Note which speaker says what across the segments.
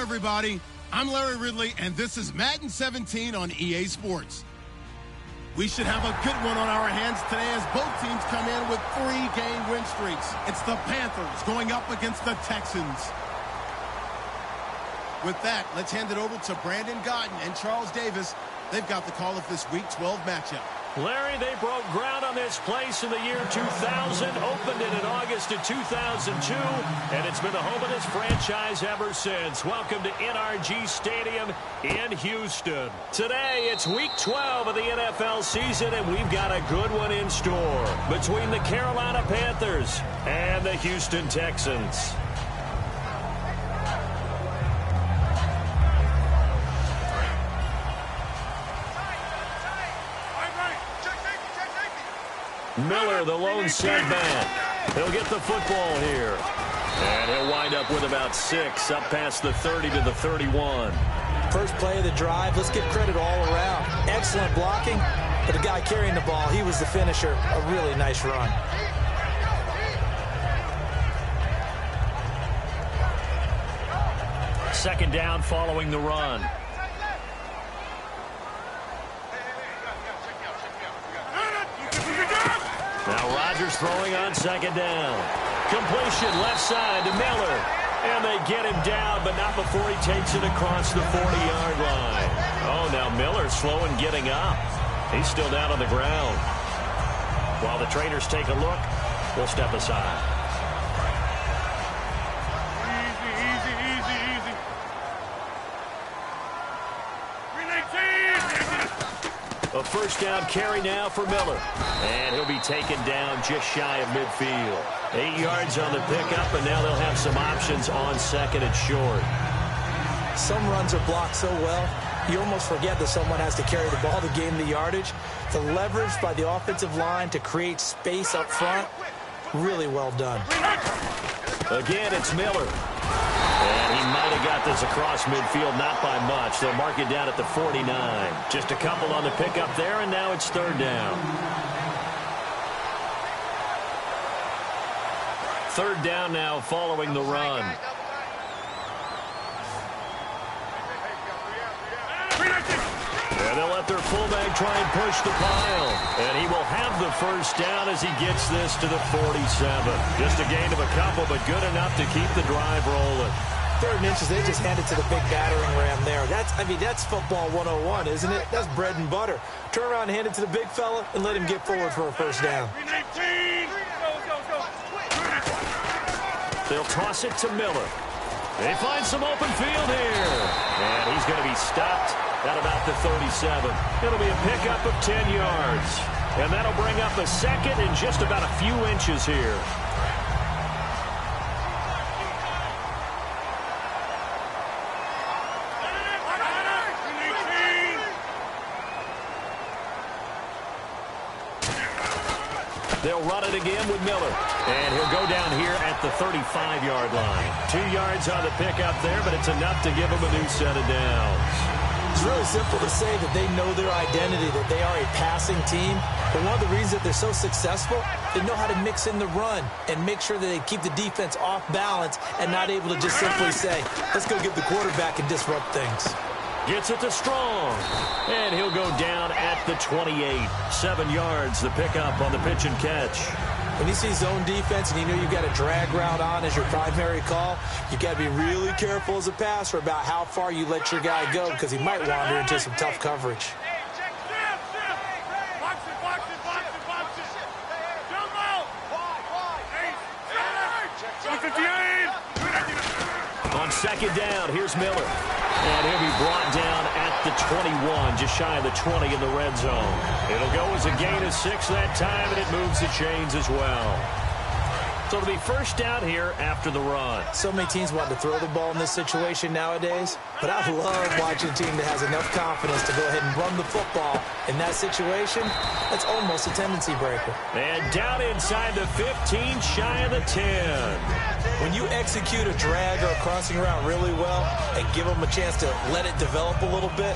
Speaker 1: everybody. I'm Larry Ridley, and this is Madden 17 on EA Sports. We should have a good one on our hands today as both teams come in with 3-game win streaks. It's the Panthers going up against the Texans. With that, let's hand it over to Brandon Godden and Charles Davis. They've got the call of this Week 12 matchup.
Speaker 2: Larry, they broke ground on this place in the year 2000, opened it in August of 2002, and it's been the home of this franchise ever since. Welcome to NRG Stadium in Houston. Today, it's Week 12 of the NFL season, and we've got a good one in store between the Carolina Panthers and the Houston Texans. Miller, the lone setback. He'll get the football here. And he'll wind up with about 6, up past the 30 to the 31.
Speaker 3: First play of the drive, let's give credit all around. Excellent blocking, but the guy carrying the ball, he was the finisher. A really nice run.
Speaker 2: Second down following the run. Now Rodgers throwing on second down. Completion left side to Miller. And they get him down, but not before he takes it across the 40-yard line. Oh, now Miller's slow in getting up. He's still down on the ground. While the trainers take a look, we'll step aside. A first down carry now for Miller. And he'll be taken down just shy of midfield. 8 yards on the pickup, and now they'll have some options on second and short.
Speaker 3: Some runs are blocked so well, you almost forget that someone has to carry the ball to gain the yardage. The leverage by the offensive line to create space up front, really well done.
Speaker 2: Again, it's Miller. And he might have got this across midfield, not by much. They'll mark it down at the 49. Just a couple on the pickup there, and now it's third down. Third down now following the run. And they'll let their fullback try and push the pile. And he will have the first down as he gets this to the 47. Just a gain of a couple, but good enough to keep the drive rolling.
Speaker 3: 3rd and inches, they just hand it to the big battering ram there. That's football 101, isn't it? That's bread and butter. Turn around and hand it to the big fella and let him get forward for a first down.
Speaker 2: They'll toss it to Miller. They find some open field here. And he's going to be stopped at about the 37. It'll be a pickup of 10 yards. And that'll bring up a second and just about a few inches here. They'll run it again with Miller. And he'll go down here at the 35-yard line. 2 yards on the pickup there, but it's enough to give him a new set of downs.
Speaker 3: It's really simple to say that they know their identity, that they are a passing team. But one of the reasons that they're so successful, they know how to mix in the run and make sure that they keep the defense off balance and not able to just simply say, let's go get the quarterback and disrupt things.
Speaker 2: Gets it to Strong. And he'll go down at the 28. 7 yards, the pickup on the pitch and catch.
Speaker 3: When you see zone defense and you know you've got a drag route on as your primary call, you've got to be really careful as a passer about how far you let your guy go because he might wander into some tough coverage.
Speaker 2: On second down, here's Miller. And he'll be brought down at the 21, just shy of the 20 in the red zone. It'll go as a gain of 6 that time, and it moves the chains as well. So it'll be first down here after the run.
Speaker 3: So many teams want to throw the ball in this situation nowadays, but I love watching a team that has enough confidence to go ahead and run the football. In that situation, that's almost a tendency breaker.
Speaker 2: And down inside the 15, shy of the 10.
Speaker 3: When you execute a drag or a crossing route really well and give them a chance to let it develop a little bit,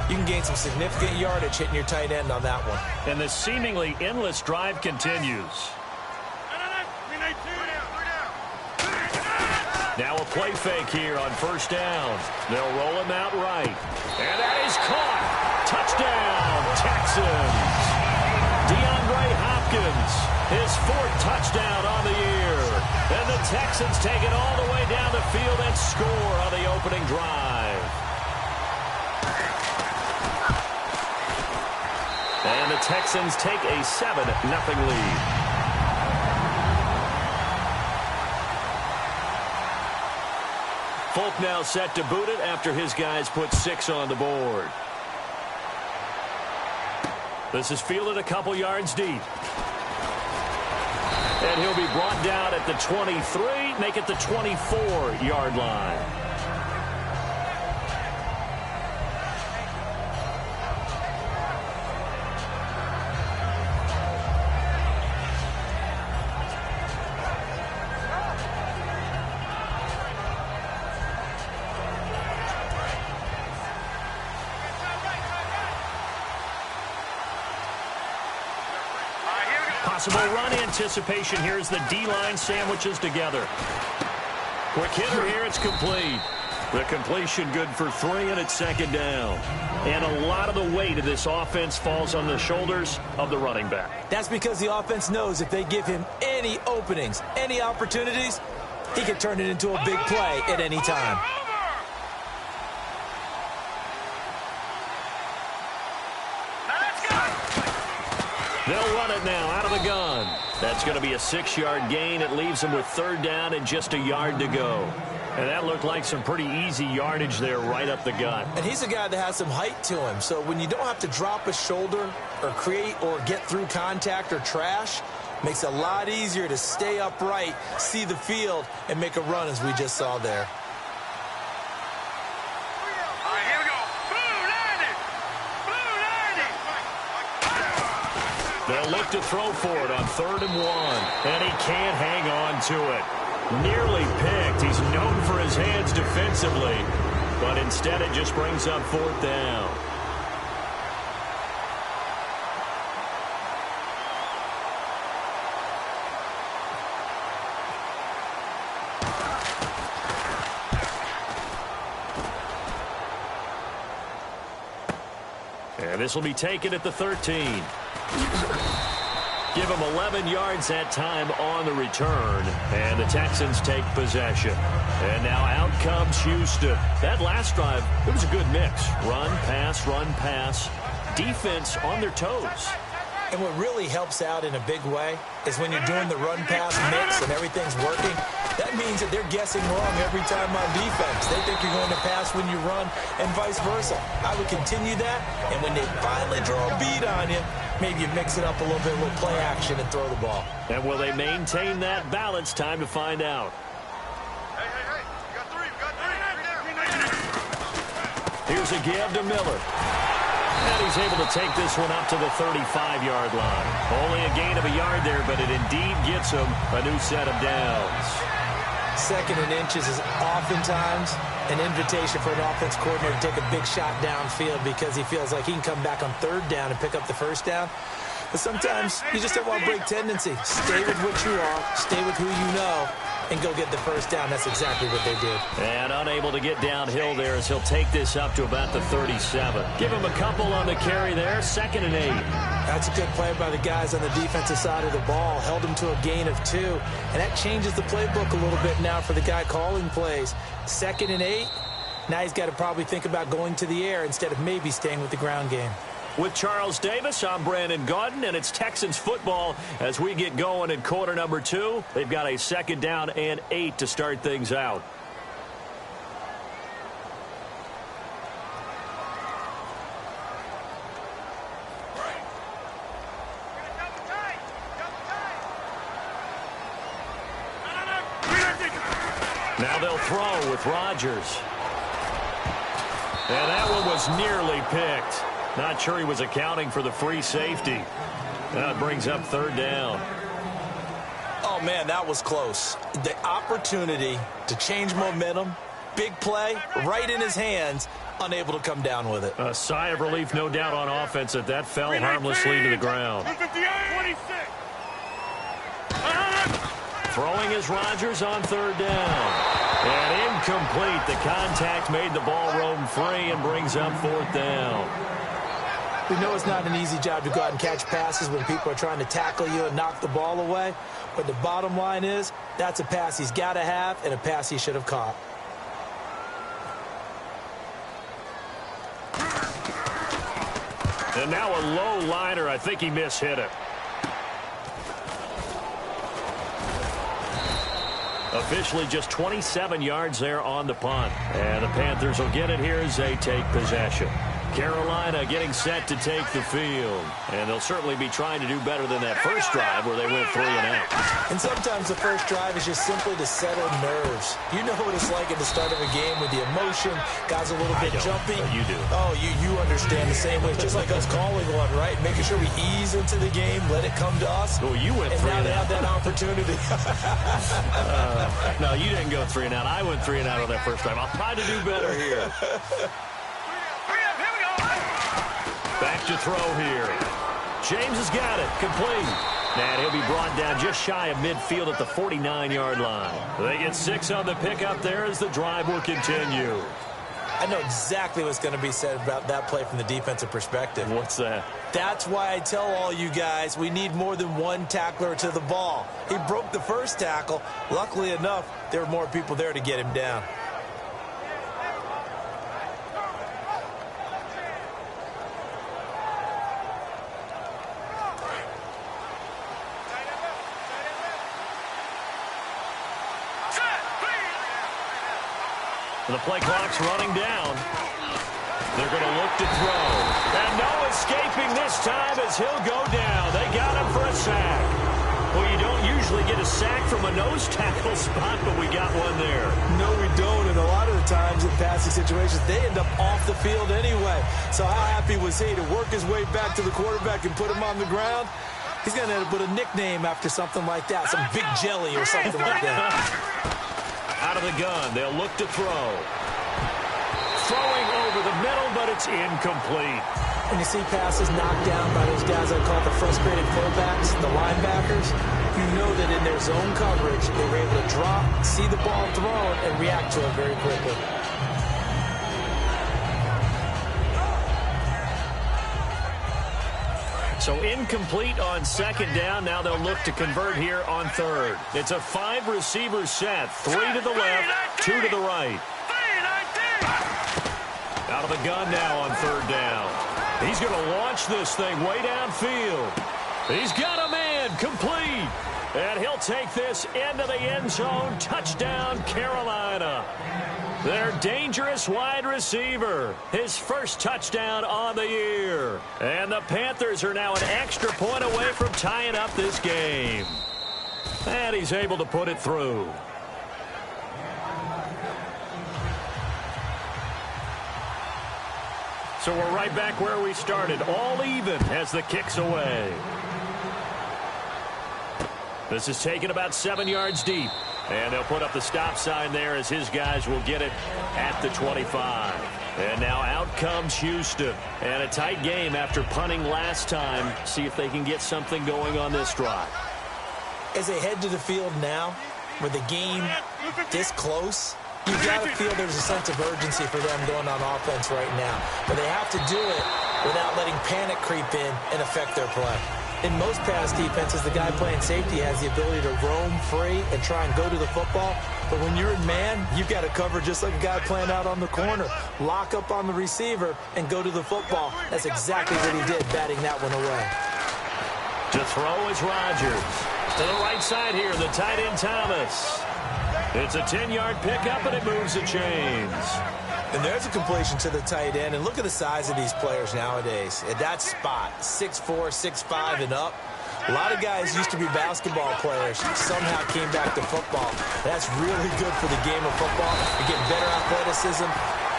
Speaker 3: you can gain some significant yardage hitting your tight end on that one.
Speaker 2: And the seemingly endless drive continues. Now a play fake here on first down. They'll roll him out right. And that is caught. Touchdown, Texans. DeAndre Hopkins, his 4th touchdown on the year. And the Texans take it all the way down the field and score on the opening drive. And the Texans take a 7-0 lead. Folk now set to boot it after his guys put 6 on the board. This is fielded a couple yards deep. And he'll be brought down at the 23, make it the 24-yard line. Possible run anticipation here as the D-line sandwiches together. Quick hitter here, it's complete. The completion good for 3, and it's 2nd down. And a lot of the weight of this offense falls on the shoulders of the running back.
Speaker 3: That's because the offense knows if they give him any openings, any opportunities, he can turn it into a big play at any time.
Speaker 2: They'll run it now out of the gun. That's going to be a 6-yard gain. It leaves them with 3rd down and just a yard to go. And that looked like some pretty easy yardage there right up the gut.
Speaker 3: And he's a guy that has some height to him. So when you don't have to drop a shoulder or create or get through contact or trash, makes it a lot easier to stay upright, see the field, and make a run as we just saw there.
Speaker 2: They'll look to throw for it on 3rd and 1. And he can't hang on to it. Nearly picked. He's known for his hands defensively. But instead it just brings up 4th down. And this will be taken at the 13. Give him 11 yards that time on the return. And the Texans take possession. And now out comes Houston. That last drive, it was a good mix. Run, pass, defense on their toes.
Speaker 3: And what really helps out in a big way is when you're doing the run-pass mix and everything's working, that means that they're guessing wrong every time on defense. They think you're going to pass when you run and vice versa. I would continue that, and when they finally draw a bead on you, maybe you mix it up a little bit, a little play action, and throw the ball.
Speaker 2: And will they maintain that balance? Time to find out.
Speaker 4: Hey, you got 3,
Speaker 2: Here's a give to Miller. And he's able to take this one up to the 35-yard line. Only a gain of a yard there, but it indeed gets him a new set of downs.
Speaker 3: 2nd and inches is oftentimes an invitation for an offense coordinator to take a big shot downfield because he feels like he can come back on 3rd down and pick up the 1st down. But sometimes you just don't want to break tendency. Stay with what you are, stay with who you know, and go get the 1st down. That's exactly what they did.
Speaker 2: And unable to get downhill there as he'll take this up to about the 37. Give him a couple on the carry there, 2nd and 8.
Speaker 3: That's a good play by the guys on the defensive side of the ball. Held him to a gain of 2. And that changes the playbook a little bit now for the guy calling plays. 2nd and 8. Now he's got to probably think about going to the air instead of maybe staying with the ground game.
Speaker 2: With Charles Davis, I'm Brandon Gaudin, and it's Texans football as we get going in quarter number 2. They've got a 2nd down and 8 to start things out. Now they'll throw with Rodgers. And that one was nearly picked. Not sure he was accounting for the free safety. That brings up 3rd down.
Speaker 3: Oh, man, that was close. The opportunity to change momentum, big play, right in his hands, unable to come down with it.
Speaker 2: A sigh of relief, no doubt, on offense that that fell harmlessly to the ground.
Speaker 4: 26.
Speaker 2: Throwing is Rodgers on 3rd down. And incomplete. The contact made the ball roam free and brings up 4th down.
Speaker 3: We know it's not an easy job to go out and catch passes when people are trying to tackle you and knock the ball away. But the bottom line is, that's a pass he's got to have and a pass he should have caught.
Speaker 2: And now a low liner. I think he mishit it. Officially just 27 yards there on the punt. And the Panthers will get it here as they take possession. Carolina getting set to take the field. And they'll certainly be trying to do better than that first drive where they went 3 and out.
Speaker 3: And sometimes the first drive is just simply to settle nerves. You know what it's like at the start of a game with the emotion. Guys a little bit jumpy.
Speaker 2: You do.
Speaker 3: Oh, you understand the same way. It's just like us calling one, right? Making sure we ease into the game, let it come to us.
Speaker 2: Well, you went 3 and out.
Speaker 3: And now they have that opportunity.
Speaker 2: No, you didn't go 3 and out. I went 3 and out on that first drive. I'll try to do better here. Back to throw here. James has got it. Complete. And he'll be brought down just shy of midfield at the 49-yard line. They get 6 on the pickup there as the drive will continue.
Speaker 3: I know exactly what's going to be said about that play from the defensive perspective.
Speaker 2: What's that?
Speaker 3: That's why I tell all you guys we need more than one tackler to the ball. He broke the first tackle. Luckily enough, there were more people there to get him down.
Speaker 2: The play clock's running down. They're going to look to throw. And no escaping this time as he'll go down. They got him for a sack. Well, you don't usually get a sack from a nose tackle spot, but we got one there.
Speaker 3: No, we don't. And a lot of the times in passing situations, they end up off the field anyway. So how happy was he to work his way back to the quarterback and put him on the ground? He's going to end up with a nickname after something like that, some Big Jelly or something like that.
Speaker 2: Out of the gun, they'll look to throw. Throwing over the middle, but it's incomplete.
Speaker 3: When you see passes knocked down by those guys I call the frustrated fullbacks, the linebackers, you know that in their zone coverage, they were able to drop, see the ball thrown, and react to it very quickly.
Speaker 2: So incomplete on 2nd down. Now they'll look to convert here on 3rd. It's a 5-receiver set. 3 to the left, 2 to the right. Out of the gun now on 3rd down. He's going to launch this thing way downfield. He's got a man. Complete. And he'll take this into the end zone. Touchdown, Carolina. Their dangerous wide receiver. His first touchdown on the year. And the Panthers are now an extra point away from tying up this game. And he's able to put it through. So we're right back where we started. All even as the kick's away. This is taken about 7 yards deep. And they'll put up the stop sign there as his guys will get it at the 25. And now out comes Houston. And a tight game after punting last time. See if they can get something going on this drive.
Speaker 3: As they head to the field now, with the game this close, you've got to feel there's a sense of urgency for them going on offense right now. But they have to do it without letting panic creep in and affect their play. In most pass defenses, the guy playing safety has the ability to roam free and try and go to the football. But when you're in man, you've got to cover just like a guy playing out on the corner. Lock up on the receiver and go to the football. That's exactly what he did, batting that one away.
Speaker 2: To throw is Rodgers. To the right side here, the tight end Thomas. It's a 10-yard pickup, and it moves the chains.
Speaker 3: And there's a completion to the tight end. And look at the size of these players nowadays. At that spot, 6'4", 6'5", and up. A lot of guys used to be basketball players, somehow came back to football. That's really good for the game of football. You're getting better athleticism,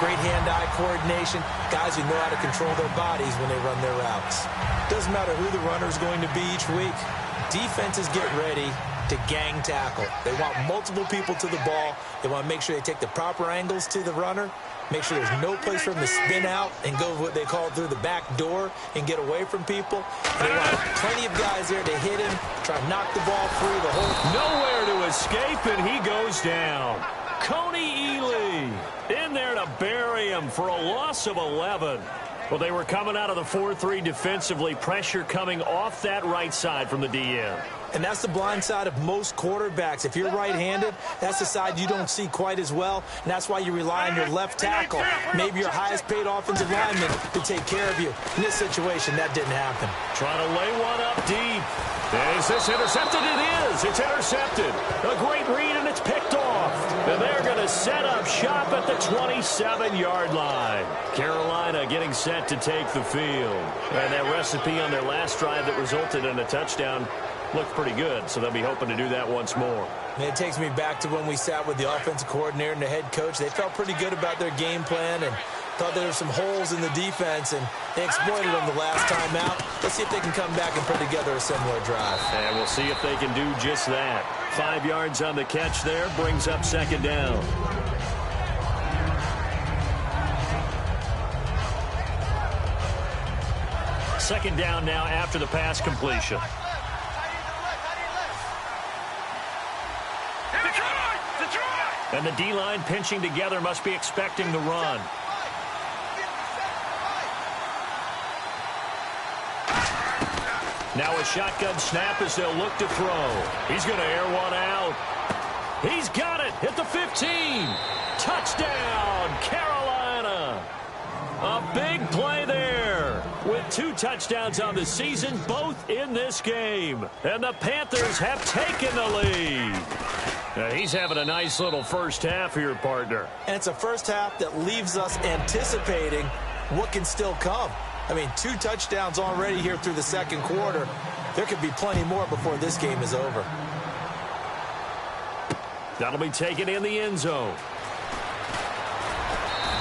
Speaker 3: great hand-eye coordination, guys who know how to control their bodies when they run their routes. Doesn't matter who the runner is going to be each week. Defenses get ready to gang tackle. They want multiple people to the ball. They want to make sure they take the proper angles to the runner, make sure there's no place for him to spin out and go what they call through the back door and get away from people. And they want plenty of guys there to hit him, try to knock the ball free the whole.
Speaker 2: Nowhere to escape, and he goes down. Coney Ely in there to bury him for a loss of 11. Well, they were coming out of the 4-3 defensively. Pressure coming off that right side from the DM.
Speaker 3: And that's the blind side of most quarterbacks. If you're right-handed, that's the side you don't see quite as well. And that's why you rely on your left tackle, maybe your highest-paid offensive lineman, to take care of you. In this situation, that didn't happen.
Speaker 2: Trying to lay one up deep. Is this intercepted? It is. It's intercepted. A great read, and it's picked off. And they're going to set up shop at the 27-yard line. Carolina getting set to take the field. And that recipe on their last drive that resulted in a touchdown looked pretty good, so they'll be hoping to do that once more.
Speaker 3: And it takes me back to when we sat with the offensive coordinator and the head coach. They felt pretty good about their game plan and thought there were some holes in the defense, and they exploited them the last time out. Let's see if they can come back and put together a similar drive.
Speaker 2: And we'll see if they can do just that. 5 yards on the catch there, brings up second down. Second down now after the pass completion. And the D-line pinching together, must be expecting the run. Now a shotgun snap as they'll look to throw. He's going to air one out. He's got it at the 15. Touchdown, Carolina. A big play there with 2 touchdowns on the season, both in this game. And the Panthers have taken the lead. Now he's having a nice little first half here, partner.
Speaker 3: And it's a first half that leaves us anticipating what can still come. I mean, 2 touchdowns already here through the second quarter. There could be plenty more before this game is over.
Speaker 2: That'll be taken in the end zone.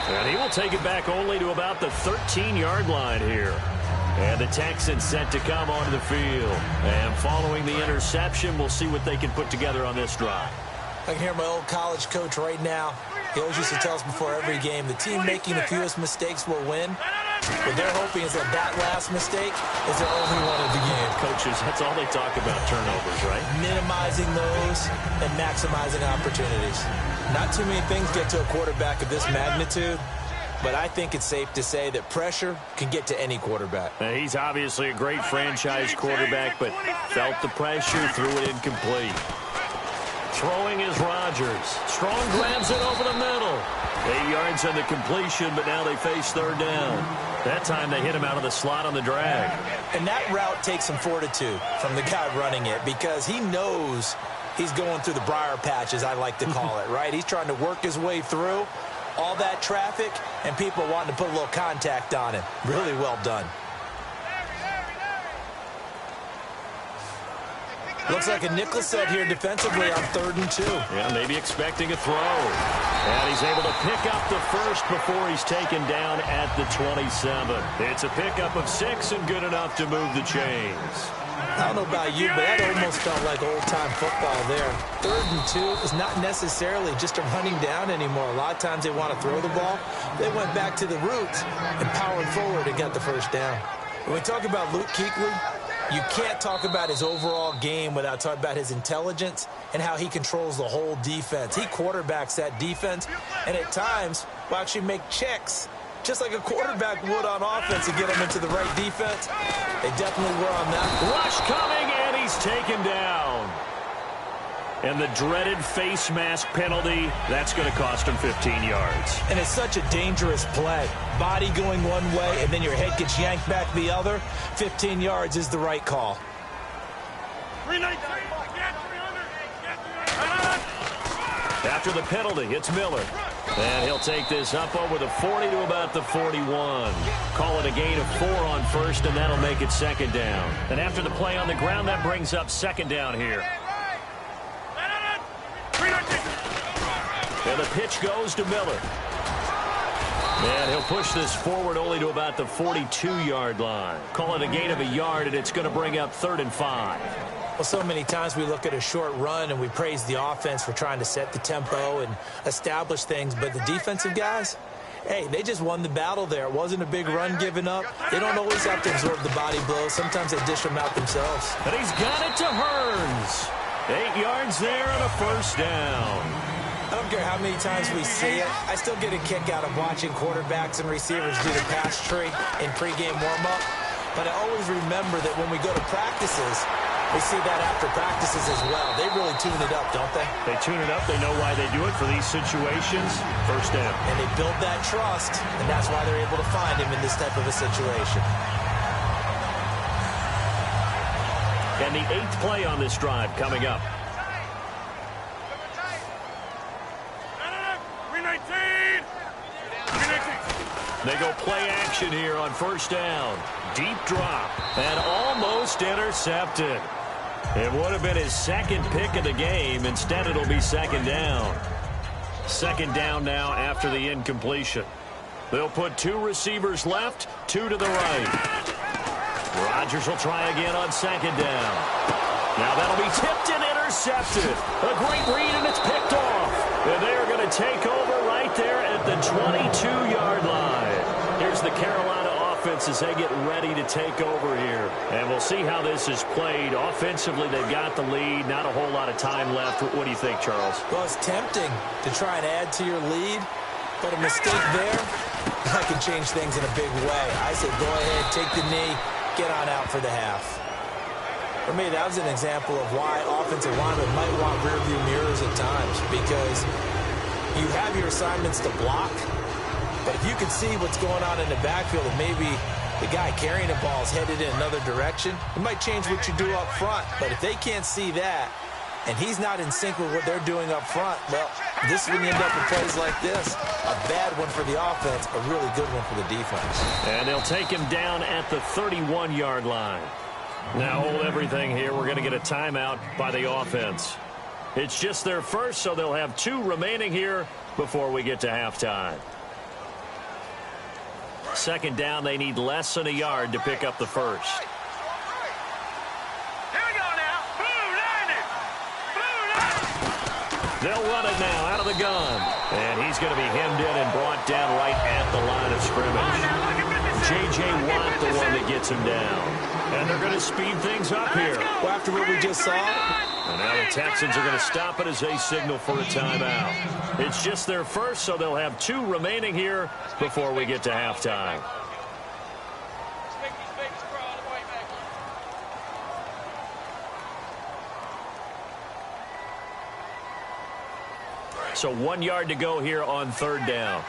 Speaker 2: And he will take it back only to about the 13-yard line here. And the Texans set to come onto the field. And following the interception, we'll see what they can put together on this drive.
Speaker 3: I can hear my old college coach right now. He always used to tell us before every game, the team making the fewest mistakes will win. What they're hoping is that last mistake is their only one of the game.
Speaker 2: Coaches, that's all they talk about, turnovers, right?
Speaker 3: Minimizing those and maximizing opportunities. Not too many things get to a quarterback of this magnitude, but I think it's safe to say that pressure can get to any quarterback.
Speaker 2: Now, he's obviously a great franchise quarterback, but felt the pressure, threw it incomplete. Throwing is Rodgers. Strong grabs it over the middle. 8 yards on the completion, but now they face third down. That time they hit him out of the slot on the drag.
Speaker 3: And that route takes some fortitude from the guy running it because he knows he's going through the briar patch, as I like to call it, right? He's trying to work his way through all that traffic and people wanting to put a little contact on him. Really well done. Looks like a nickel set here defensively on 3rd and 2.
Speaker 2: Yeah, maybe expecting a throw. And he's able to pick up the first before he's taken down at the 27. It's a pickup of 6 and good enough to move the chains.
Speaker 3: I don't know about you, but that almost felt like old-time football there. 3rd and 2 is not necessarily just a running down anymore. A lot of times they want to throw the ball. They went back to the roots and powered forward and got the first down. When we talk about Luke Kuechly, you can't talk about his overall game without talking about his intelligence and how he controls the whole defense. He quarterbacks that defense, and at times will actually make checks just like a quarterback would on offense to get them into the right defense. They definitely were on that.
Speaker 2: Rush coming, and he's taken down. And the dreaded face mask penalty, that's going to cost him 15 yards.
Speaker 3: And it's such a dangerous play. Body going one way, and then your head gets yanked back the other. 15 yards is the right call.
Speaker 2: After the penalty, it's Miller. And he'll take this up over the 40 to about the 41. Call it a gain of 4 on first, and that'll make it second down. And after the play on the ground, that brings up second down here. And the pitch goes to Miller. And he'll push this forward only to about the 42-yard line. Call it a gain of a yard, and it's going to bring up 3rd and 5.
Speaker 3: Well, so many times we look at a short run and we praise the offense for trying to set the tempo and establish things, but the defensive guys, hey, they just won the battle there. It wasn't a big run given up. They don't always have to absorb the body blows. Sometimes they dish them out themselves.
Speaker 2: And he's got it to Hearns. 8 yards there and a first down.
Speaker 3: I don't care how many times we see it. I still get a kick out of watching quarterbacks and receivers do the pass tree in pregame warm-up. But I always remember that when we go to practices, we see that after practices as well. They really tune it up, don't they?
Speaker 2: They tune it up. They know why they do it for these situations. First down.
Speaker 3: And they build that trust, and that's why they're able to find him in this type of a situation.
Speaker 2: And the 8th play on this drive coming up. They go play action here on first down. Deep drop. And almost intercepted. It would have been his second pick of the game. Instead, it'll be second down. Second down now after the incompletion. They'll put 2 receivers left, 2 to the right. Rodgers will try again on second down. Now that'll be tipped and intercepted. A great read, and it's picked off. And they are going to take over right there at the 22-yard line. Here's the Carolina offense as they get ready to take over here. And we'll see how this is played. Offensively, they've got the lead. Not a whole lot of time left. What do you think, Charles?
Speaker 3: Well, it's tempting to try and add to your lead, but a mistake there, that can change things in a big way. I said go ahead, take the knee, get on out for the half. For me, that was an example of why offensive linemen might want rearview mirrors at times, because you have your assignments to block, but if you can see what's going on in the backfield and maybe the guy carrying the ball is headed in another direction, it might change what you do up front. But if they can't see that, and he's not in sync with what they're doing up front, well, this is when you end up with plays like this. A bad one for the offense, a really good one for the defense.
Speaker 2: And they'll take him down at the 31-yard line. Now hold everything here. We're going to get a timeout by the offense. It's just their first, so they'll have 2 remaining here before we get to halftime. Second down, they need less than a yard to pick up the first.
Speaker 4: Here we go now.
Speaker 2: They'll run it now out of the gun. And he's going to be hemmed in and brought down right at the line of scrimmage. J.J. Watt, the one that gets him down. And they're going to speed things up here.
Speaker 3: Well, after what we just saw.
Speaker 2: And now the Texans are going to stop it as they signal for a timeout. It's just their first, so they'll have 2 remaining here before we get to halftime. So 1 yard to go here on third down.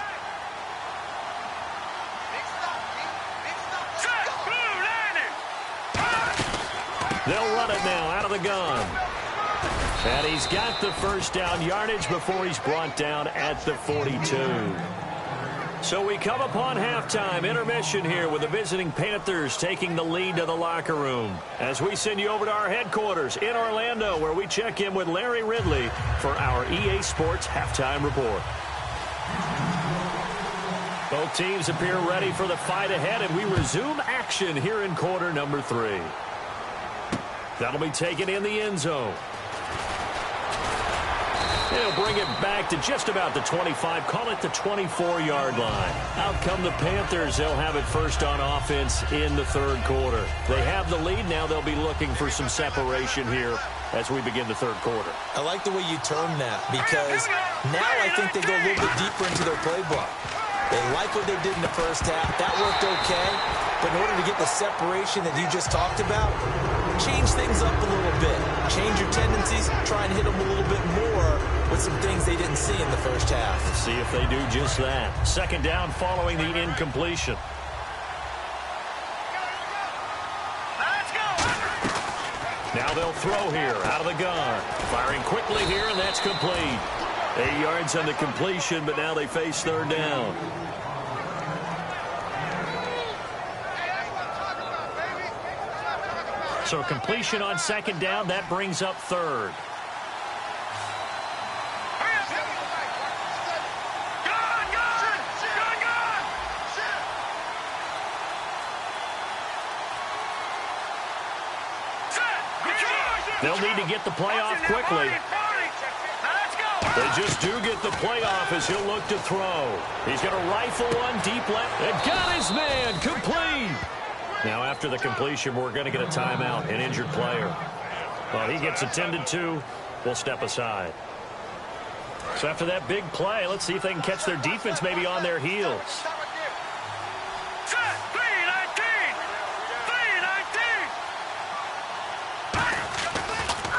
Speaker 2: They'll run it now out of the gun. And he's got the first down yardage before he's brought down at the 42. So we come upon halftime intermission here with the visiting Panthers taking the lead to the locker room. As we send you over to our headquarters in Orlando, where we check in with Larry Ridley for our EA Sports Halftime Report. Both teams appear ready for the fight ahead, and we resume action here in quarter number 3. That'll be taken in the end zone. They'll bring it back to just about the 25, call it the 24-yard line. Out come the Panthers. They'll have it first on offense in the third quarter. They have the lead. Now they'll be looking for some separation here as we begin the third quarter.
Speaker 3: I like the way you term that, because now I think they go a little bit deeper into their playbook. They like what they did in the first half. That worked okay. But in order to get the separation that you just talked about, change things up a little bit. Change your tendencies. Try and hit them a little bit more with some things they didn't see in the first half.
Speaker 2: Let's see if they do just that. Second down following the incompletion. Now they'll throw here out of the gun. Firing quickly here, and that's complete. 8 yards on the completion, but now they face third down. So completion on second down, that brings up third. They'll need to get the play off quickly. They just do get the play off as he'll look to throw. He's going to rifle one deep left and got his man complete. Now after the completion, we're going to get a timeout, an injured player. Well, he gets attended to. We'll step aside. So after that big play, let's see if they can catch their defense maybe on their heels.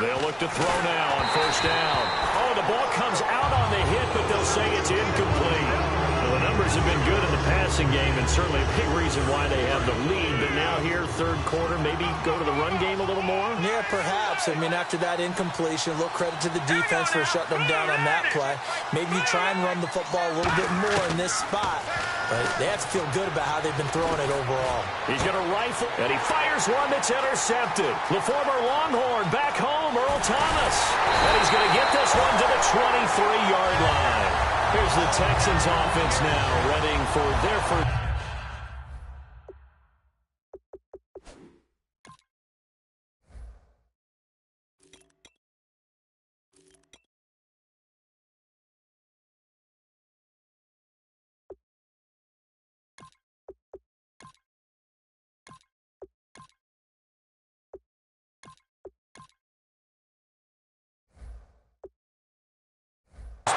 Speaker 2: They'll look to throw now on first down. Oh, the ball comes out on the hit, but they'll say it's incomplete. Well, the numbers have been good in the passing game, and certainly a big reason why they have the lead. But now here, third quarter, maybe go to the run game a little more?
Speaker 3: Yeah, perhaps. I mean, after that incompletion, a little credit to the defense for shutting them down on that play. Maybe you try and run the football a little bit more in this spot. But they have to feel good about how they've been throwing it overall.
Speaker 2: He's going to rifle, and he fires one that's intercepted. The former Longhorn back home, Earl Thomas. And he's going to get this one to the 23-yard line. Here's the Texans offense now, readying for their first.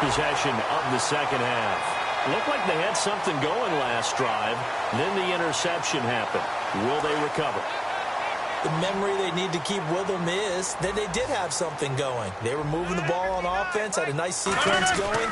Speaker 2: Possession of the second half. Looked like they had something going last drive. Then the interception happened. Will they recover?
Speaker 3: The memory they need to keep with them is that they did have something going. They were moving the ball on offense, had a nice sequence going.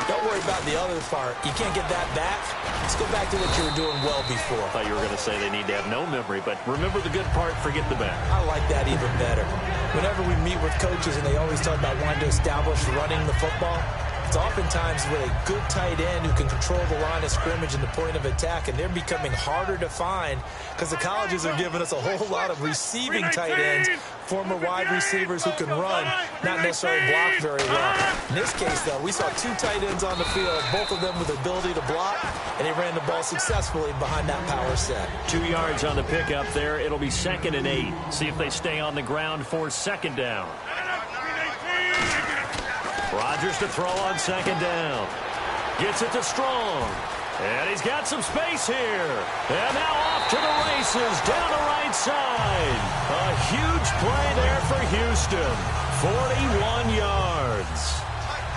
Speaker 3: Don't worry about the other part. You can't get that back. Let's go back to what you were doing well before.
Speaker 2: I thought you were going to say they need to have no memory, but remember the good part, forget the bad.
Speaker 3: I like that even better. Whenever we meet with coaches and they always talk about wanting to establish running the football, it's oftentimes with a good tight end who can control the line of scrimmage and the point of attack, and they're becoming harder to find because the colleges are giving us a whole lot of receiving tight ends, former wide receivers who can run, not necessarily block very well. In this case, though, we saw two tight ends on the field, both of them with the ability to block, and they ran the ball successfully behind that power set. 2
Speaker 2: yards on the pickup there. It'll be 2nd and 8. See if they stay on the ground for second down. Rodgers to throw on second down. Gets it to Strong. And he's got some space here. And now off to the races down the right side. A huge play there for Houston. 41 yards.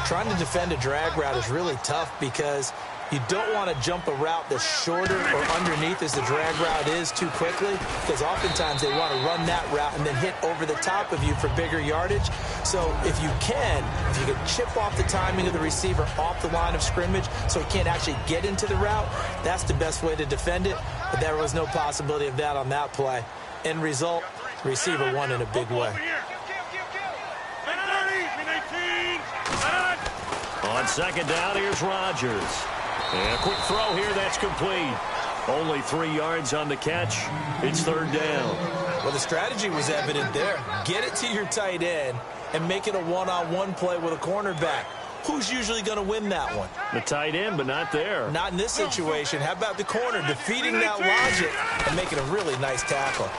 Speaker 3: Trying to defend a drag route is really tough because you don't want to jump a route that's shorter or underneath as the drag route is too quickly, because oftentimes they want to run that route and then hit over the top of you for bigger yardage. So if you can chip off the timing of the receiver off the line of scrimmage so he can't actually get into the route, that's the best way to defend it. But there was no possibility of that on that play. End result, the receiver won in a big way.
Speaker 2: On second down, here's Rodgers. And a quick throw here, that's complete. Only 3 yards on the catch. It's third down.
Speaker 3: Well, the strategy was evident there. Get it to your tight end and make it a one-on-one play with a cornerback. Who's usually going to win that one?
Speaker 2: The tight end, but not there.
Speaker 3: Not in this situation. How about the corner defeating that logic and making a really nice tackle?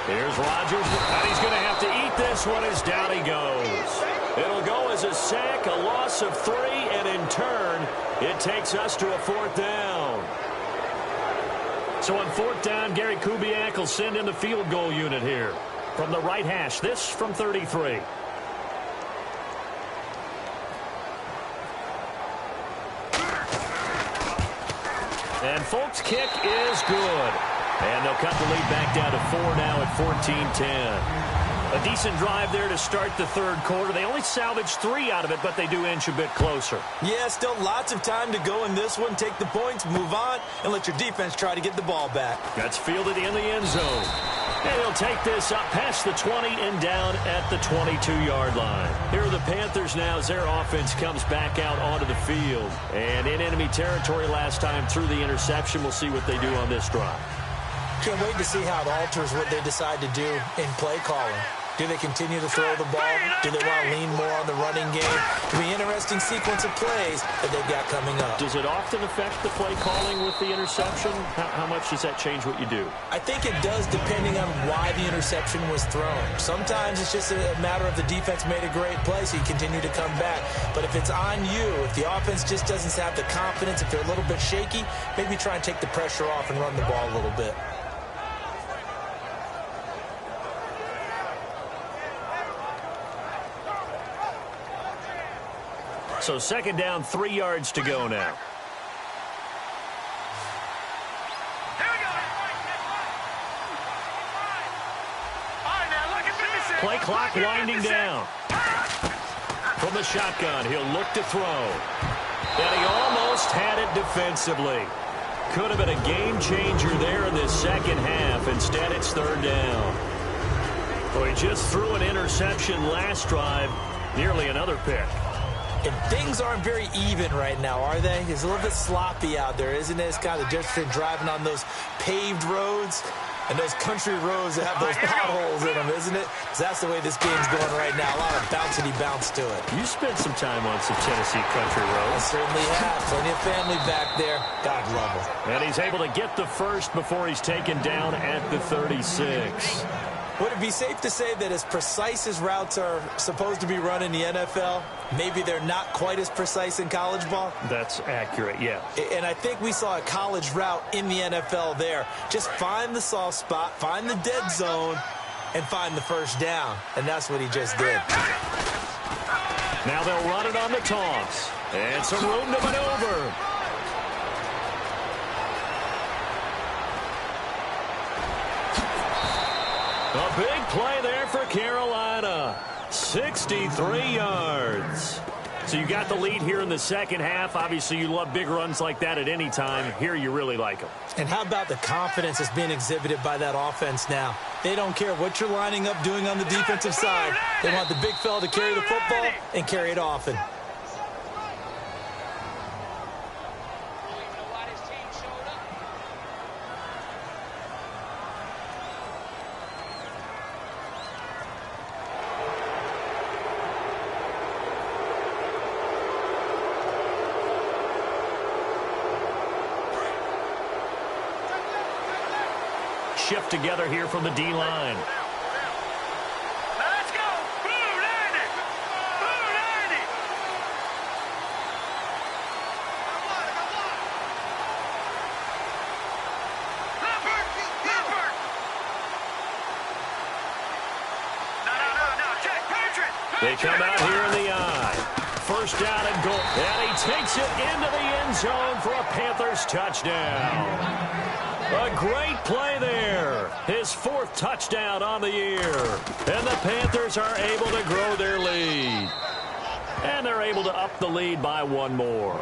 Speaker 2: Here's Rodgers, and he's going to have to eat this one as down he goes. It'll go as a sack, a loss of 3, and in turn, it takes us to a fourth down. So on fourth down, Gary Kubiak will send in the field goal unit here. From the right hash, this from 33. And Folk's kick is good. And they'll cut the lead back down to 4 now at 14-10. A decent drive there to start the third quarter. They only salvaged 3 out of it, but they do inch a bit closer.
Speaker 3: Yeah, still lots of time to go in this one. Take the points, move on, and let your defense try to get the ball back.
Speaker 2: That's fielded in the end zone. And he'll take this up past the 20 and down at the 22-yard line. Here are the Panthers now as their offense comes back out onto the field. And in enemy territory last time through the interception. We'll see what they do on this drive.
Speaker 3: Can't wait to see how it alters what they decide to do in play calling. Do they continue to throw the ball? Do they want to lean more on the running game? It'll be an interesting sequence of plays that they've got coming up.
Speaker 2: Does it often affect the play calling with the interception? How much does that change what you do?
Speaker 3: I think it does, depending on why the interception was thrown. Sometimes it's just a matter of the defense made a great play, so you continue to come back. But if it's on you, if the offense just doesn't have the confidence, if they're a little bit shaky, maybe try and take the pressure off and run the ball a little bit.
Speaker 2: So second down, 3 yards to go now. Play clock winding down. From the shotgun, he'll look to throw. And he almost had it defensively. Could have been a game changer there in this second half. Instead, it's third down. Well, he just threw an interception last drive. Nearly another pick.
Speaker 3: And things aren't very even right now, are they? It's a little bit sloppy out there, isn't it? It's kind of just driving on those paved roads and those country roads that have those potholes in them, isn't it? 'Cause that's the way this game's going right now. A lot of bouncy bounce to it.
Speaker 2: You spent some time on some Tennessee country
Speaker 3: I
Speaker 2: roads.
Speaker 3: certainly have. Plenty of family back there. God love them.
Speaker 2: And he's able to get the first before he's taken down at the 36.
Speaker 3: Would it be safe to say that as precise as routes are supposed to be run in the NFL, maybe they're not quite as precise in college ball?
Speaker 2: That's accurate, yeah.
Speaker 3: And I think we saw a college route in the NFL there. Just find the soft spot, find the dead zone, and find the first down. And that's what he just did.
Speaker 2: Now they'll run it on the toss. And some room to maneuver. A big play there for Carolina. 63 yards. So you got the lead here in the second half. Obviously, you love big runs like that at any time. Here you really like them.
Speaker 3: And how about the confidence that's being exhibited by that offense now? They don't care what you're lining up doing on the defensive side. They want the big fella to carry the football and carry it often.
Speaker 2: Shift together here from the D-line.
Speaker 4: Let's go! Blue 90! Blue 90! Leopard! No, Jack Patrick!
Speaker 2: They come out here in the eye. First down and goal. And he takes it into the end zone for a Panthers touchdown. A great play there. His 4th touchdown on the year. And the Panthers are able to grow their lead. And they're able to up the lead by 1 more.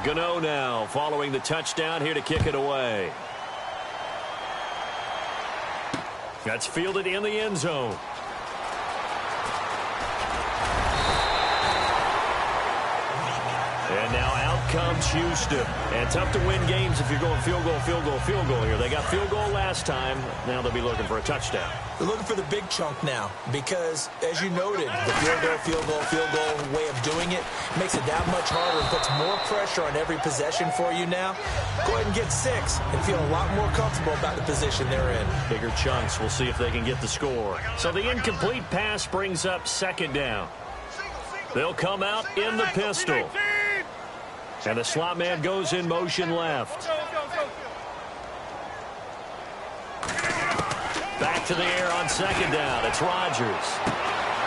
Speaker 2: Gano now following the touchdown here to kick it away. That's fielded in the end zone. And now out comes Houston. And tough to win games if you're going field goal, field goal, field goal here. They got field goal last time. Now they'll be looking for a touchdown.
Speaker 3: They're looking for the big chunk now because, as you noted, the field goal way of doing it makes it that much harder and puts more pressure on every possession for you now. Go ahead and get 6 and feel a lot more comfortable about the position they're in.
Speaker 2: Bigger chunks. We'll see if they can get the score. So the incomplete pass brings up second down. They'll come out in the pistol. And the slot man goes in motion left. Back to the air on second down. It's Rodgers.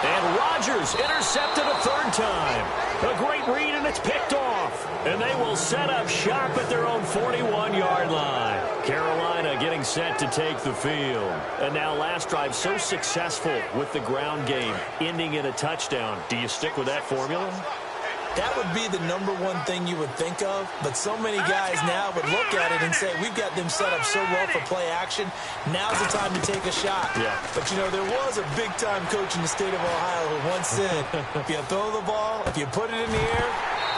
Speaker 2: And Rodgers intercepted a 3rd time. A great read, and it's picked off. And they will set up shop at their own 41-yard line. Carolina getting set to take the field. And now last drive so successful with the ground game, ending in a touchdown. Do you stick with that formula?
Speaker 3: That would be the #1 thing you would think of, but so many guys now would look at it and say, we've got them set up so well for play action, now's the time to take a shot.
Speaker 2: Yeah.
Speaker 3: But, you know, there was a big-time coach in the state of Ohio who once said, if you throw the ball, if you put it in the air,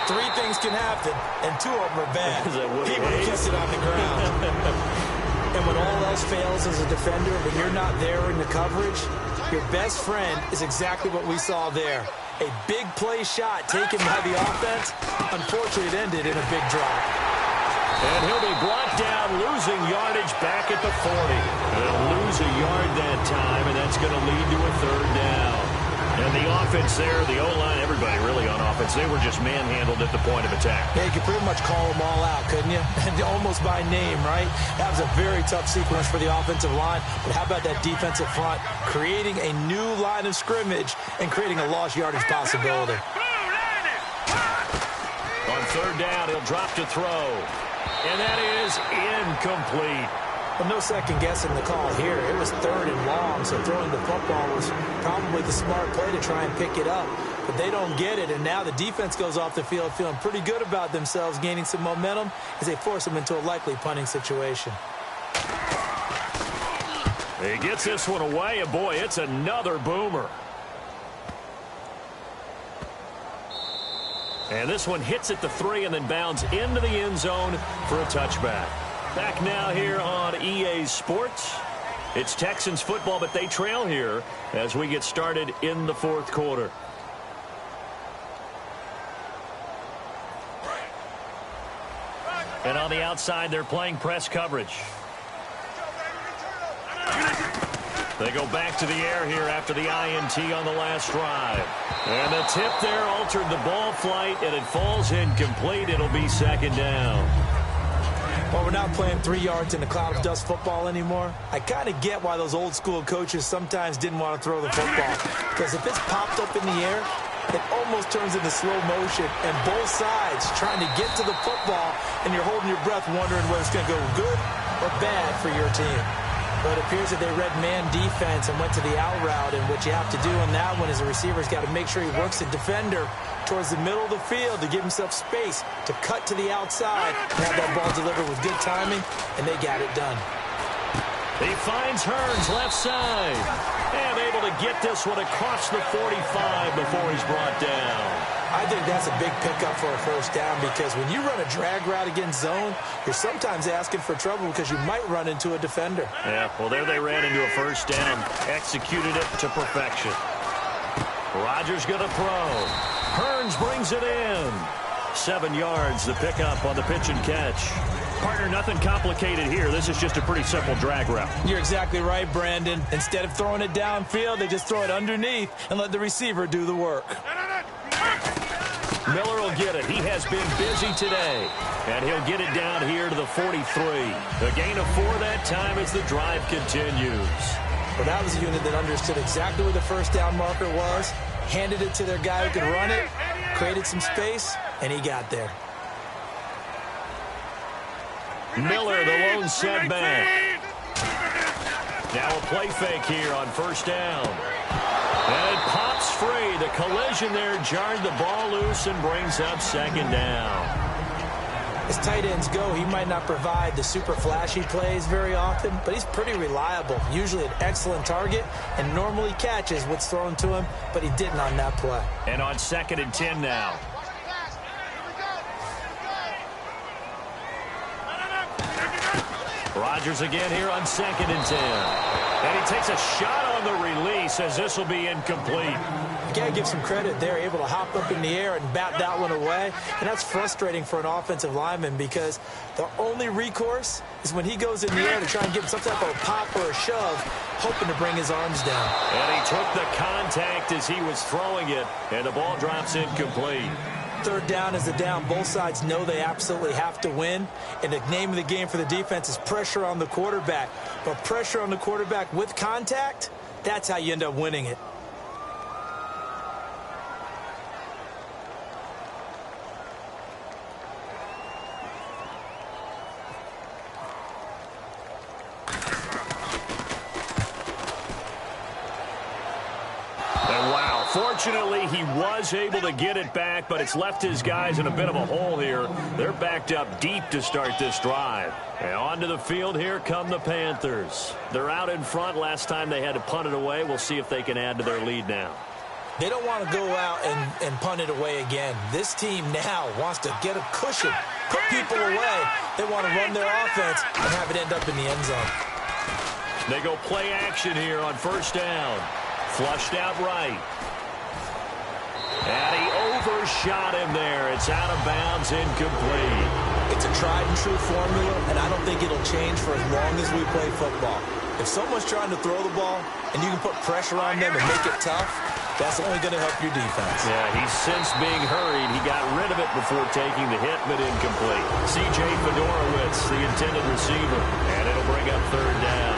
Speaker 3: 3 things can happen, and 2 of them are bad. People kiss it on the ground. And when all else fails as a defender, when you're not there in the coverage, your best friend is exactly what we saw there. A big play shot taken by the offense. Unfortunately, it ended in a big drop.
Speaker 2: And he'll be brought down, losing yardage back at the 40. They'll lose a yard that time, and that's going to lead to a 3rd down. And the offense there, the O-line, everybody really on offense, they were just manhandled at the point of attack.
Speaker 3: Yeah, you could pretty much call them all out, couldn't you? And almost by name, right? That was a very tough sequence for the offensive line. But how about that defensive front creating a new line of scrimmage and creating a lost yardage possibility?
Speaker 2: On third down, he'll drop to throw. And that is incomplete.
Speaker 3: Well, no second guessing the call here. It was third and long, so throwing the football was probably the smart play to try and pick it up. But they don't get it, and now the defense goes off the field feeling pretty good about themselves, gaining some momentum as they force them into a likely punting situation.
Speaker 2: He gets this one away, and boy, it's another boomer. And this one hits at the 3 and then bounds into the end zone for a touchback. Back now here on EA Sports. It's Texans football, but they trail here as we get started in the fourth quarter. And on the outside, they're playing press coverage. They go back to the air here after the INT on the last drive. And the tip there altered the ball flight, and it falls incomplete. It'll be second down.
Speaker 3: Well, we're not playing 3 yards in a cloud of dust football anymore. I kind of get why those old school coaches sometimes didn't want to throw the football. Because if it's popped up in the air, it almost turns into slow motion. And both sides trying to get to the football, and you're holding your breath wondering whether it's going to go good or bad for your team. But it appears that they read man defense and went to the out route, and what you have to do on that one is the receiver's got to make sure he works the defender towards the middle of the field to give himself space to cut to the outside and have that ball delivered with good timing, and they got it done.
Speaker 2: He finds Hearns left side and able to get this one across the 45 before he's brought down.
Speaker 3: I think that's a big pickup for a first down, because when you run a drag route against zone, you're sometimes asking for trouble because you might run into a defender.
Speaker 2: Yeah, well, there they ran into a first down, executed it to perfection. Rodgers going to throw. Hearns brings it in. 7 yards, the pickup on the pitch and catch. Partner, nothing complicated here. This is just a pretty simple drag route.
Speaker 3: You're exactly right, Brandon. Instead of throwing it downfield, they just throw it underneath and let the receiver do the work.
Speaker 2: Miller will get it. He has been busy today. And he'll get it down here to the 43. A gain of 4 that time as the drive continues.
Speaker 3: Well, that was a unit that understood exactly where the first down marker was, handed it to their guy who could run it, created some space, and he got there.
Speaker 2: Miller, the lone setback. Now a play fake here on first down. And it pops free. The collision there jarred the ball loose and brings up second down.
Speaker 3: As tight ends go, he might not provide the super flashy plays very often, but he's pretty reliable. Usually an excellent target and normally catches what's thrown to him, but he didn't on that play.
Speaker 2: And on 2nd and 10 now. Rodgers again here on 2nd and 10. And he takes a shot on the release as this will be incomplete.
Speaker 3: You got to give some credit. They're able to hop up in the air and bat that one away. And that's frustrating for an offensive lineman, because the only recourse is when he goes in the air to try and give him some type of a pop or a shove, hoping to bring his arms down.
Speaker 2: And he took the contact as he was throwing it, and the ball drops incomplete.
Speaker 3: Third down is the down. Both sides know they absolutely have to win. And the name of the game for the defense is pressure on the quarterback. But pressure on the quarterback with contact, that's how you end up winning it.
Speaker 2: Fortunately, he was able to get it back, but it's left his guys in a bit of a hole here. They're backed up deep to start this drive. And onto the field, here come the Panthers. They're out in front. Last time they had to punt it away. We'll see if they can add to their lead now.
Speaker 3: They don't want to go out and punt it away again. This team now wants to get a cushion, put people away. They want to run their offense and have it end up in the end zone.
Speaker 2: They go play action here on first down. Flushed out right. And he overshot him there. It's out of bounds, incomplete.
Speaker 3: It's a tried and true formula, and I don't think it'll change for as long as we play football. If someone's trying to throw the ball and you can put pressure on them and make it tough, That's only going to help your defense.
Speaker 2: Yeah, he's since being hurried. He got rid of it before taking the hit, but incomplete. C.J. Fedorowicz, the intended receiver, and it'll bring up third down.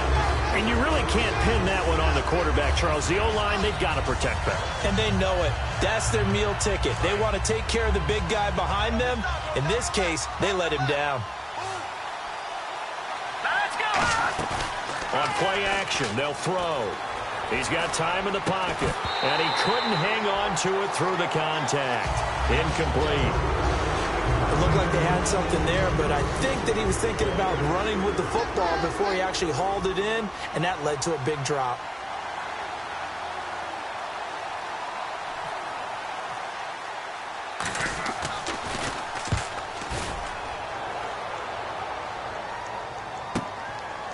Speaker 2: And you really can't pin that one on the quarterback, Charles. The O-line, they've got to protect better.
Speaker 3: And they know it. That's their meal ticket. They want to take care of the big guy behind them. In this case, they let him down.
Speaker 4: Let's go!
Speaker 2: On play action, they'll throw. He's got time in the pocket, and he couldn't hang on to it through the contact. Incomplete.
Speaker 3: It looked like they had something there, but I think that he was thinking about running with the football before he actually hauled it in, and that led to a big drop.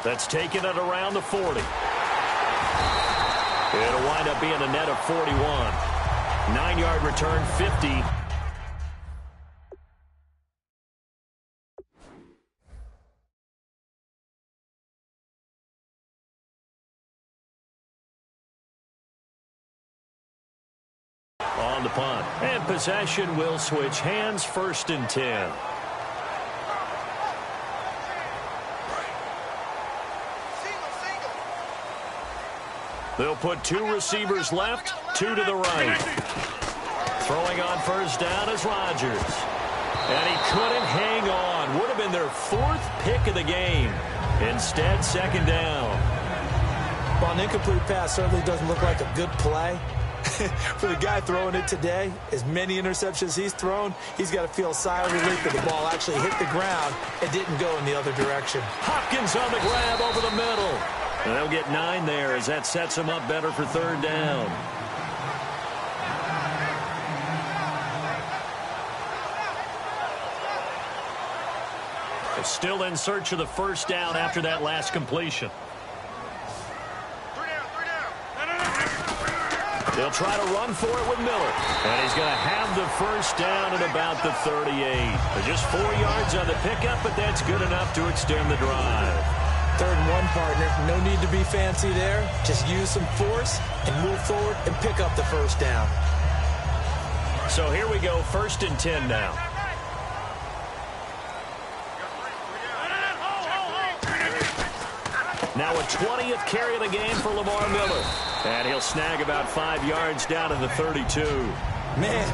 Speaker 2: That's taken it around the 40. It'll wind up being a net of 41. 9-yard return, 50. On the punt. And possession will switch hands, 1st and 10. They'll put 2 receivers left, 2 to the right. Throwing on first down is Rodgers. And he couldn't hang on. Would have been their 4th pick of the game. Instead, 2nd down.
Speaker 3: Well, an incomplete pass certainly doesn't look like a good play. For the guy throwing it today, as many interceptions he's thrown, he's got to feel a sigh of relief that the ball actually hit the ground and didn't go in the other direction.
Speaker 2: Hopkins on the grab over the middle. And they'll get 9 there as that sets them up better for 3rd down. They're still in search of the 1st down after that last completion. They'll try to run for it with Miller. And he's going to have the 1st down at about the 38. They're just 4 yards on the pickup, but that's good enough to extend the drive.
Speaker 3: 3rd and 1, partner. No need to be fancy there. Just use some force and move forward and pick up the 1st down.
Speaker 2: So here we go, 1st and 10 now. Now a 20th carry of the game for Lamar Miller. And he'll snag about 5 yards down to the 32.
Speaker 3: Man,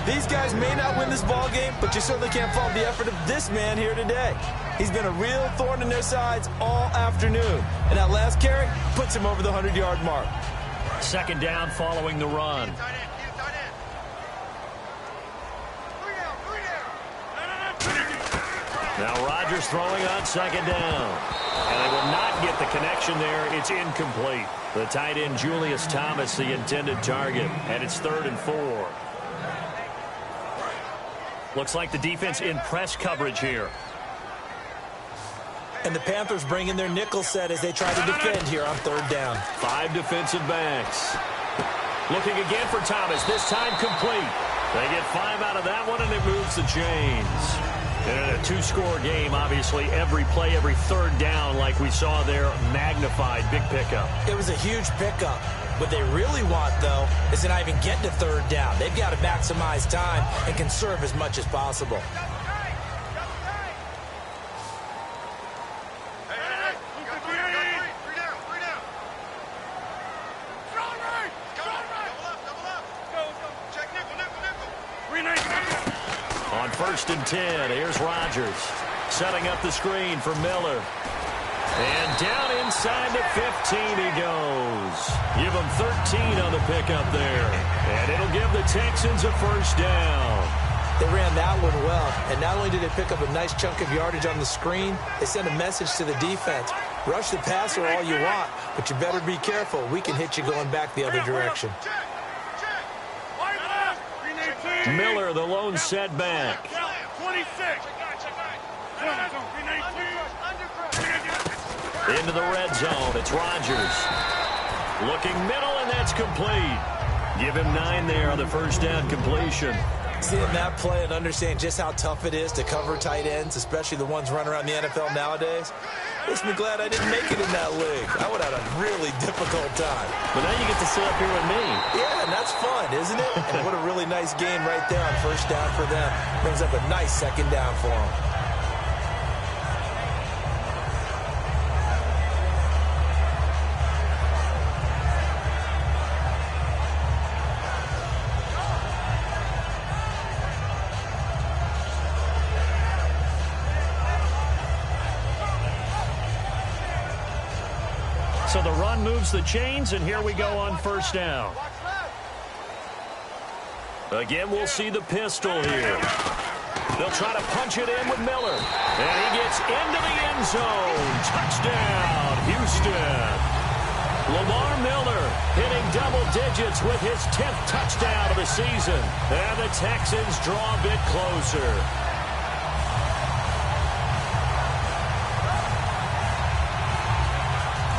Speaker 3: these guys may not win this ball game, but you certainly can't fault the effort of this man here today. He's been a real thorn in their sides all afternoon. And that last carry puts him over the 100-yard mark.
Speaker 2: 2nd down following the run. Now Rodgers throwing on 2nd down. And they will not get the connection there. It's incomplete. The tight end, Julius Thomas, the intended target. And it's 3rd and 4. Looks like the defense in press coverage here.
Speaker 3: And the Panthers bring in their nickel set as they try to defend here on 3rd down.
Speaker 2: 5 defensive backs. Looking again for Thomas. This time complete. They get 5 out of that one, and it moves the chains. And in a 2-score game, obviously, every play, every 3rd down, like we saw there, magnified. Big pickup.
Speaker 3: It was a huge pickup. What they really want, though, is to not even get to 3rd down. They've got to maximize time and conserve as much as possible.
Speaker 2: On 1st and 10, here's Rodgers setting up the screen for Miller. And down inside the 15 he goes. Give him 13 on the pickup there. And it'll give the Texans a 1st down.
Speaker 3: They ran that one well. And not only did they pick up a nice chunk of yardage on the screen, they sent a message to the defense. Rush the passer all you want, but you better be careful. We can hit you going back the other direction.
Speaker 2: Miller, the lone setback.
Speaker 4: 26.
Speaker 2: Into the red zone. It's Rodgers. Looking middle, and that's complete. Give him 9 there on the 1st down completion.
Speaker 3: Seeing that play and understand just how tough it is to cover tight ends, especially the ones running around the NFL nowadays, makes me glad I didn't make it in that league. I would have had a really difficult time.
Speaker 2: But now you get to sit up here with me.
Speaker 3: Yeah, and that's fun, isn't it? And what a really nice game right there on first down for them. Brings up a nice second down for them.
Speaker 2: So the run moves the chains, and here we go on first down. Again, we'll see the pistol here. They'll try to punch it in with Miller. And he gets into the end zone. Touchdown, Houston. Lamar Miller hitting double digits with his 10th touchdown of the season. And the Texans draw a bit closer.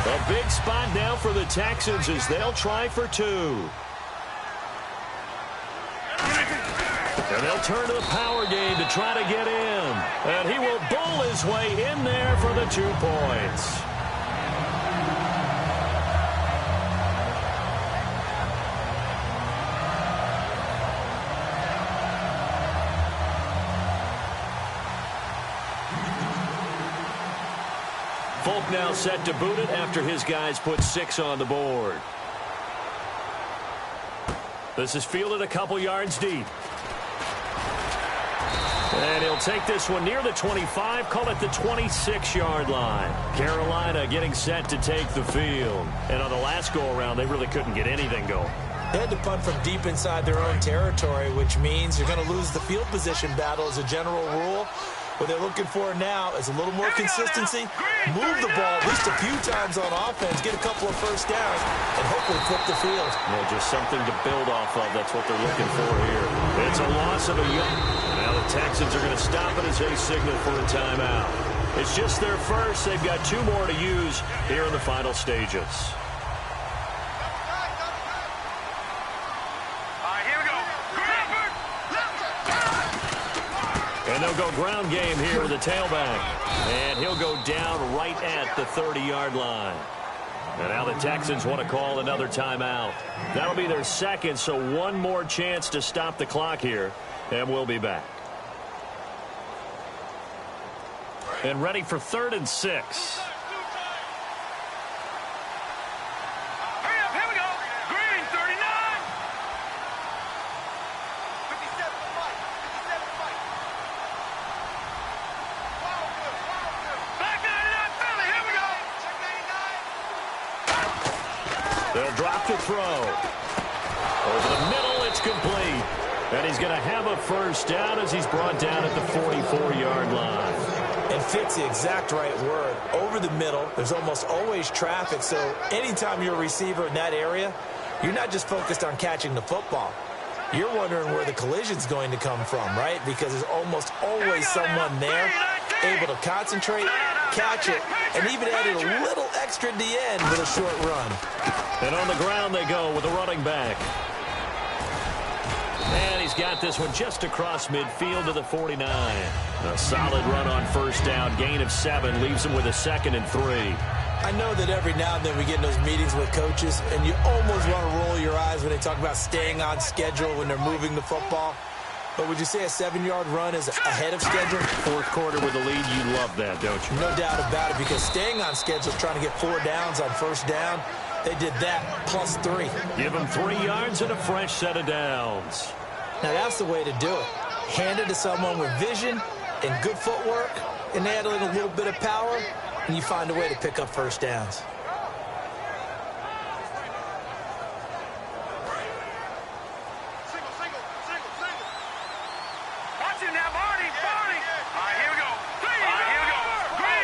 Speaker 2: A big spot now for the Texans as they'll try for 2. And they'll turn to the power game to try to get in. And he will bull his way in there for the 2 points. Folk now set to boot it after his guys put 6 on the board. This is fielded a couple yards deep. And he'll take this one near the 25, call it the 26-yard line. Carolina getting set to take the field. And on the last go-around, they really couldn't get anything going.
Speaker 3: They had to punt from deep inside their own territory, which means you're going to lose the field position battle as a general rule. What they're looking for now is a little more consistency, move the ball at least a few times on offense, get a couple of first downs, and hopefully flip the field.
Speaker 2: Yeah, just something to build off of. That's what they're looking for here. It's a loss of a yard. Now the Texans are going to stop it as they signal for a timeout. It's just their first. They've got 2 more to use here in the final stages. And they'll go ground game here with the tailback. And he'll go down right at the 30-yard line. And now the Texans want to call another timeout. That'll be their second, so 1 more chance to stop the clock here. And we'll be back. And ready for 3rd and 6. They'll drop to throw. Over the middle, it's complete. And he's going to have a first down as he's brought down at the 44-yard line.
Speaker 3: And fits the exact right word. Over the middle, there's almost always traffic, so anytime you're a receiver in that area, you're not just focused on catching the football. You're wondering where the collision's going to come from, right? Because there's almost always someone there able to concentrate, catch it, and even added a little extra at the end with a short run.
Speaker 2: And on the ground they go with a running back. And he's got this one just across midfield to the 49. A solid run on first down. Gain of 7 leaves him with a 2nd and 3.
Speaker 3: I know that every now and then we get in those meetings with coaches, and you almost want to roll your eyes when they talk about staying on schedule when they're moving the football. But would you say a 7-yard run is ahead of schedule?
Speaker 2: 4th quarter with the lead, you love that, don't you?
Speaker 3: No doubt about it, because staying on schedule is trying to get 4 downs on first down. They did that plus 3.
Speaker 2: Give him 3 yards and a fresh set of downs.
Speaker 3: Now that's the way to do it. Hand it to someone with vision and good footwork, and add in a little bit of power, and you find a way to pick up first downs.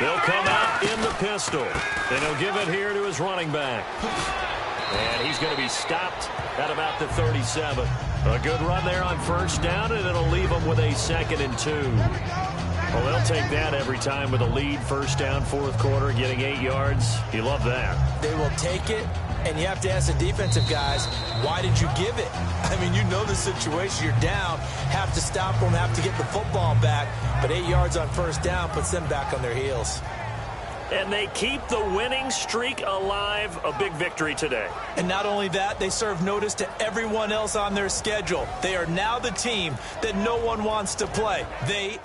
Speaker 2: They'll come out in the pistol, and he'll give it here to his running back. And he's going to be stopped at about the 37. A good run there on first down, and it'll leave him with a 2nd and 2. Well, they'll take that every time with a lead. First down, 4th quarter, getting 8 yards. You love that.
Speaker 3: They will take it, And you have to ask the defensive guys, why did you give it? I mean, you know the situation. You're down, have to stop them, have to get the football back. But 8 yards on first down puts them back on their heels.
Speaker 2: And they keep the winning streak alive. A big victory today.
Speaker 3: And not only that, they serve notice to everyone else on their schedule. They are now the team that no one wants to play. They